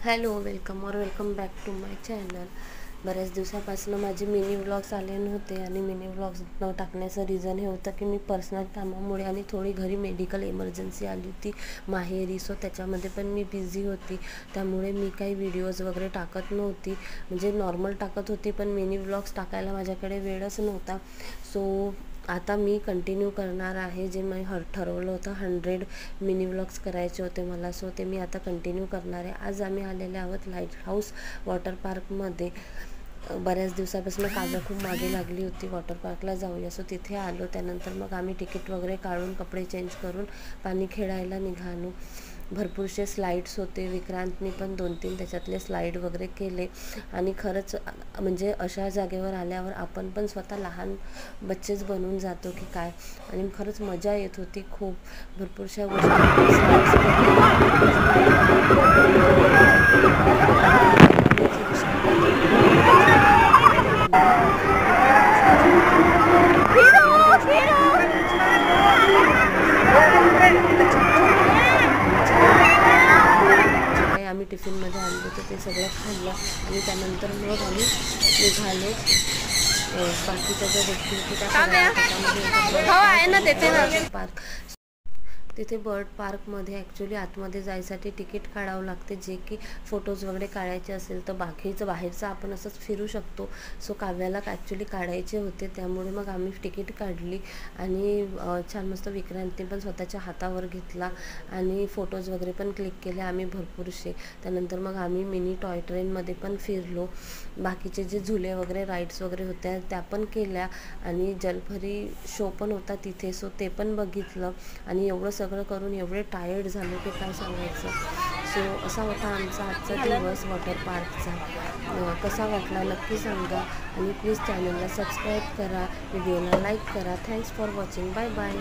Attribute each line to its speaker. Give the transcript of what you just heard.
Speaker 1: Hello, welcome back to my channel. बऱ्याच दिवसापासून माझे मिनी व्लॉग्स आले नव्हते आणि मिनी व्लॉग्स न टाकण्याचं रिझन हे होतं की मी पर्सनल कामामुळे आणि थोडी घरी मेडिकल इमर्जन्सी आली होती माहेरी. सो त्याच्यामध्ये पण मी बिझी होती, त्यामुळे मी काही व्हिडिओज वगैरे टाकत नव्हती. म्हणजे नॉर्मल टाकत होती, पण मिनी व्लॉग्स टाकायला माझ्याकडे वेळच नव्हता. सो आता मी कंटिन्यू करणार आहे. जे मी ठरवलं होतं 100 मिनी व्लॉग्स करायचे होते मला, सो ते मी आता कंटिन्यू करणार आहे. आज आम्ही आलेले आहोत लाईट हाऊस वॉटर पार्कमध्ये. बऱ्याच दिवसापासून काव्या खूप मागे लागली होती वॉटर पार्कला जाऊया, सो तिथे आलो. त्यानंतर मग आम्ही तिकीट वगैरे काढून कपडे चेंज करून पाणी खेळायला निघालो. भरपूरसे स्लाईड्स होते. विक्रांतनी पण 2-3 त्याच्यातले स्लाईड वगैरे केले. आणि खरंच म्हणजे अशा जागेवर आल्यावर आपण पण स्वतः लहान बच्चेच बनून जातो की काय. आणि खरंच मजा येत होती खूप. भरपूरशा गोष्टी आम्ही टिफिनमध्ये आणलं होतं ते सगळं खाल्लं आणि त्यानंतर मग आम्ही निघालो. बाकीच्या ज्या गोष्टी होती त्या पार्क. तिथे बर्ड पार्कमध्ये ॲक्च्युली आतमध्ये जायसाठी तिकीट काढावं लागते, जे की फोटोज वगैरे काढायचे असेल तर बाहेरचं आपण असंच फिरू शकतो. सो काव्याला ॲक्च्युली काढायचे होते, त्यामुळे मग आम्ही तिकीट काढली आणि छान मस्त विक्रांतने पण स्वतःच्या हातावर घेतला आणि फोटोज वगैरे पण क्लिक केले आम्ही भरपूरसे. त्यानंतर मग आम्ही मिनी टॉय ट्रेनमध्ये पण फिरलो. बाकीचे जे झुले वगैरे राईड्स वगैरे होत्या त्या पण केल्या आणि जलपरी शो पण होता तिथे, सो ते पण बघितलं. आणि एवढं सगळं करून एवढे टायर्ड झालो की काय सांगायचं. सो असा होता आमचा आजचा दिवस वॉटर पार्कचा. कसा वाटला नक्की सांगा आणि प्लीज चॅनलला सबस्क्राईब करा, व्हिडिओला लाईक करा. Thanks for watching. Bye bye.